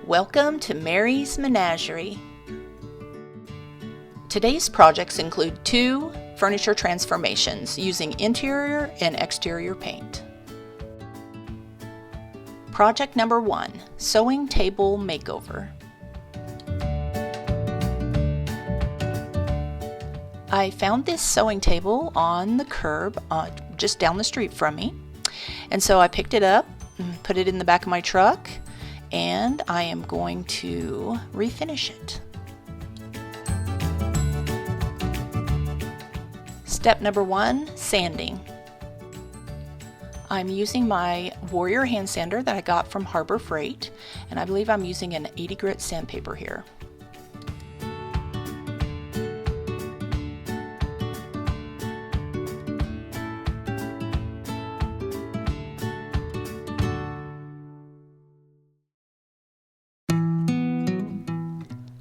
Welcome to Mary's Menagerie. Today's projects include 2 furniture transformations using interior and exterior paint. Project number 1, Sewing Table Makeover. I found this sewing table on the curb just down the street from me, and so I picked it up and put it in the back of my truck, and I am going to refinish it. Step number 1, sanding. I'm using my Warrior hand sander that I got from Harbor Freight, and I believe I'm using an 80 grit sandpaper here.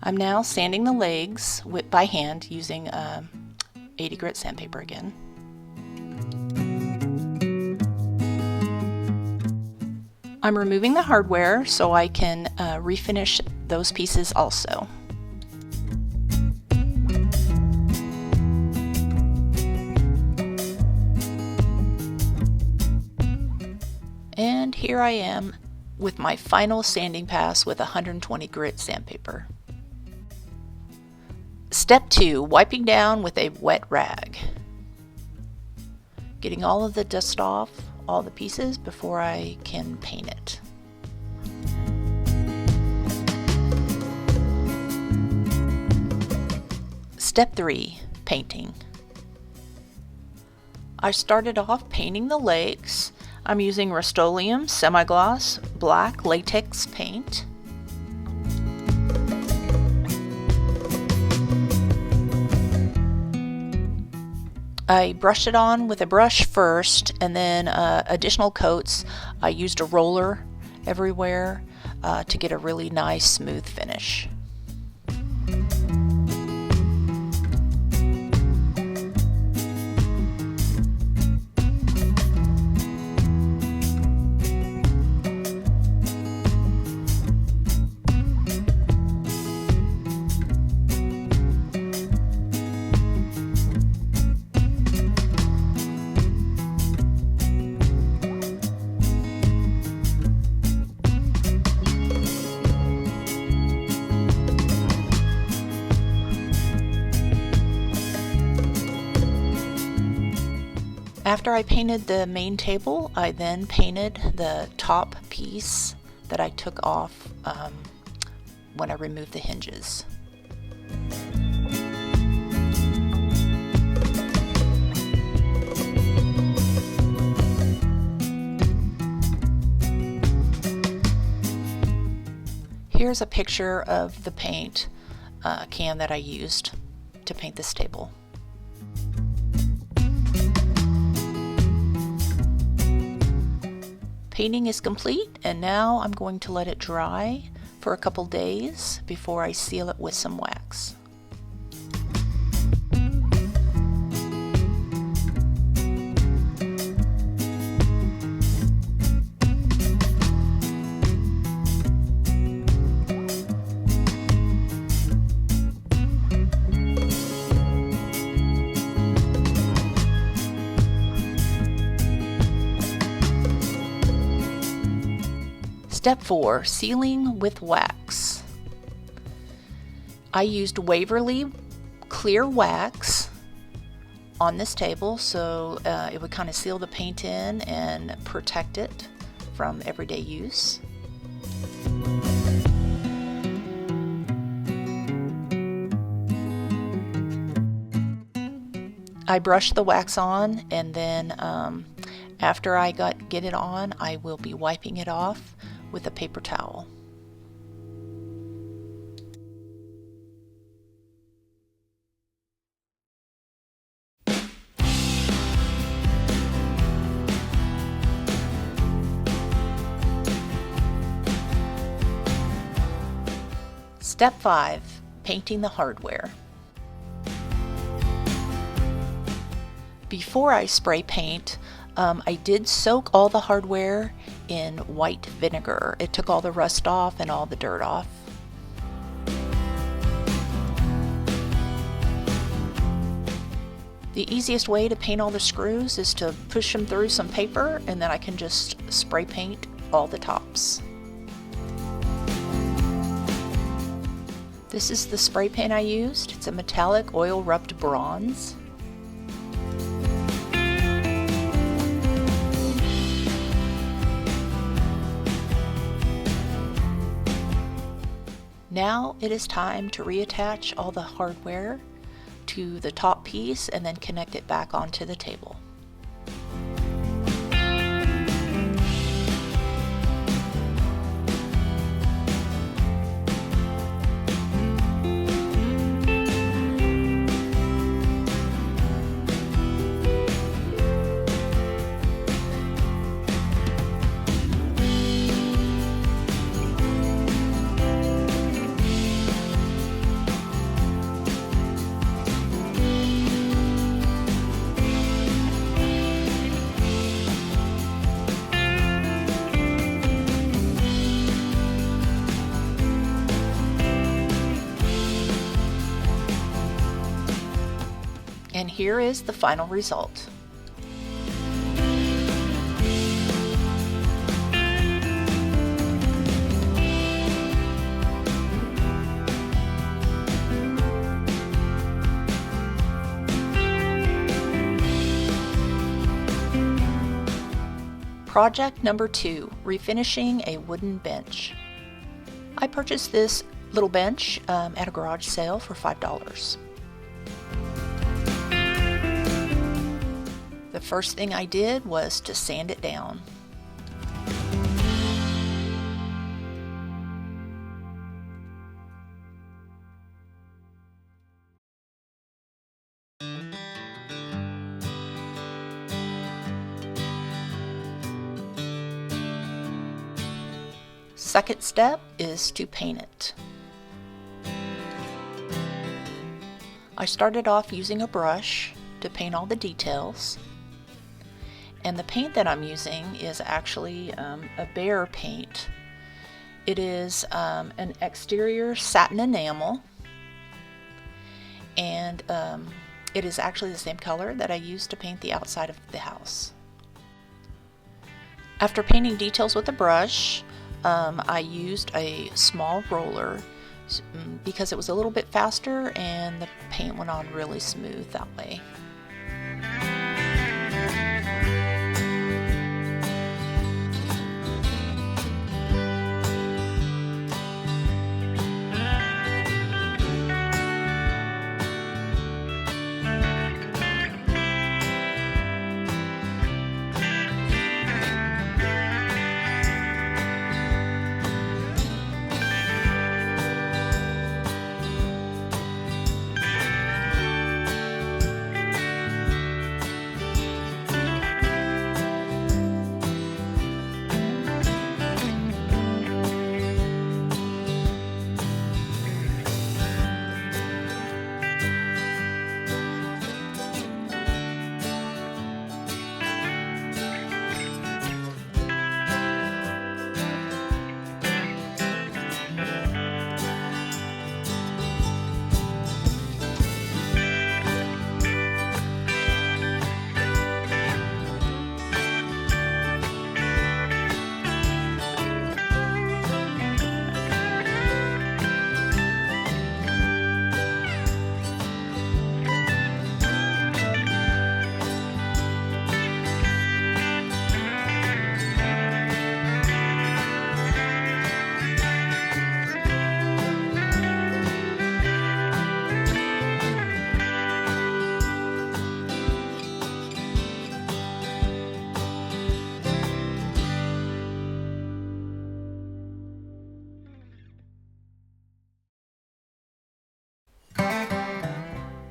I'm now sanding the legs by hand using 80 grit sandpaper again. I'm removing the hardware so I can refinish those pieces also. And here I am with my final sanding pass with 120 grit sandpaper. Step 2, wiping down with a wet rag. Getting all of the dust off all the pieces before I can paint it. Step 3, painting. I started off painting the legs. I'm using Rust-Oleum semi-gloss black latex paint. I brushed it on with a brush first, and then additional coats. I used a roller everywhere to get a really nice smooth finish. After I painted the main table, I then painted the top piece that I took off when I removed the hinges. Here's a picture of the paint can that I used to paint this table. Painting is complete, and now I'm going to let it dry for a couple days before I seal it with some wax. Step 4, sealing with wax. I used Waverly clear wax on this table so it would kind of seal the paint in and protect it from everyday use. I brushed the wax on, and then after I get it on, I will be wiping it off with a paper towel. Step 5, painting the hardware. Before I spray paint, I did soak all the hardware in white vinegar. It took all the rust off and all the dirt off. The easiest way to paint all the screws is to push them through some paper, and then I can just spray paint all the tops. This is the spray paint I used. It's a metallic oil rubbed bronze. Now it is time to reattach all the hardware to the top piece and then connect it back onto the table. And here is the final result. Project number 2, refinishing a wooden bench. I purchased this little bench at a garage sale for $5. The first thing I did was to sand it down. Second step is to paint it. I started off using a brush to paint all the details. And the paint that I'm using is actually a Behr paint. It is an exterior satin enamel, and it is actually the same color that I used to paint the outside of the house. After painting details with a brush, I used a small roller because it was a little bit faster and the paint went on really smooth that way.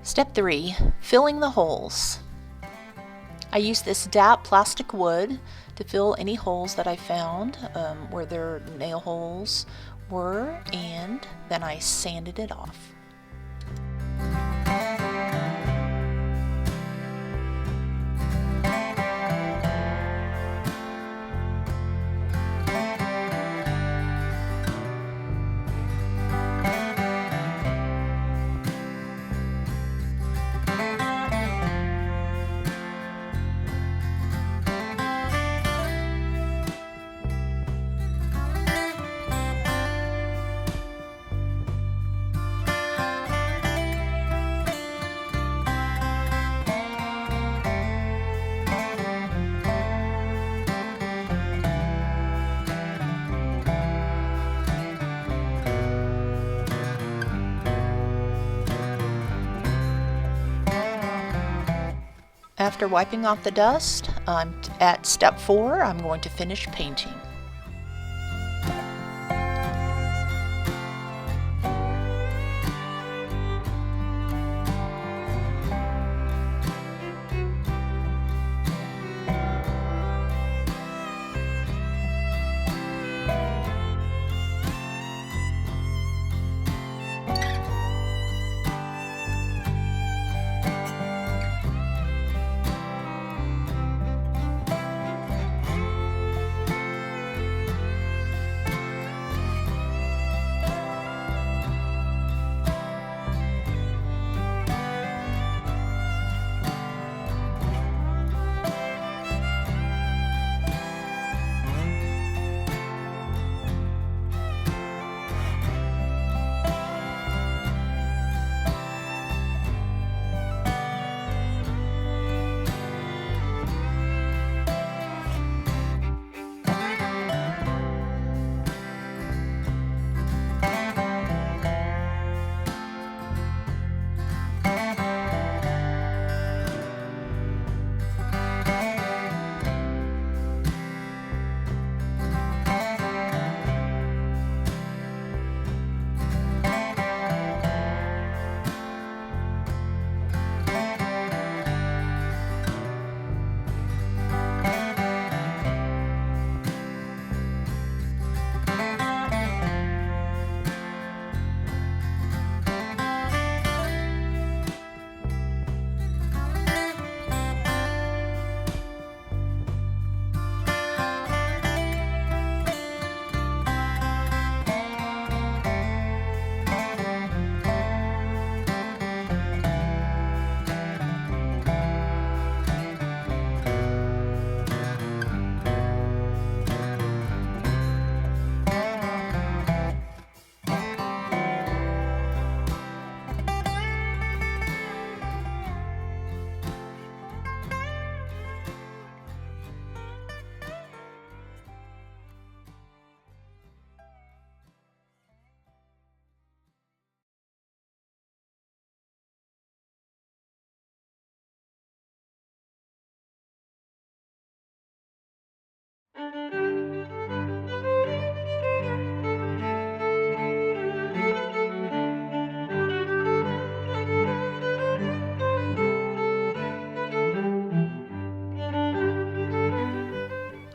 Step 3, filling the holes. I used this DAP plastic wood to fill any holes that I found where their nail holes were, and then I sanded it off. After wiping off the dust, I'm at step 4. I'm going to finish painting.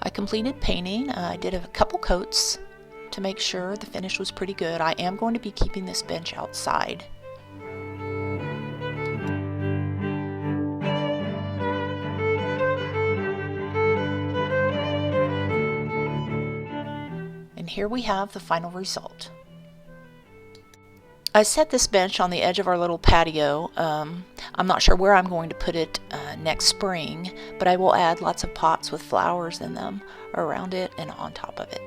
I completed painting. I did a couple coats to make sure the finish was pretty good. I am going to be keeping this bench outside. And here we have the final result. I set this bench on the edge of our little patio. I'm not sure where I'm going to put it next spring, but I will add lots of pots with flowers in them around it and on top of it.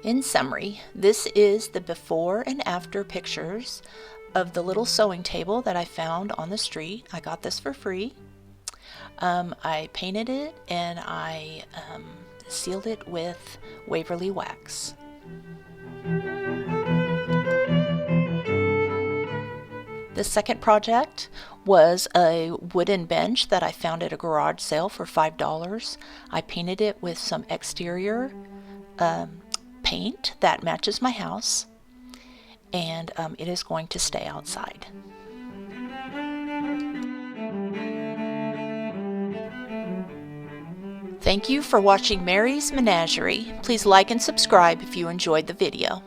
In summary, this is the before and after pictures of the little sewing table that I found on the street. I got this for free. I painted it and I sealed it with Waverly wax. The second project was a wooden bench that I found at a garage sale for $5. I painted it with some exterior paint that matches my house, and it is going to stay outside. Thank you for watching Mary's Menagerie. Please like and subscribe if you enjoyed the video.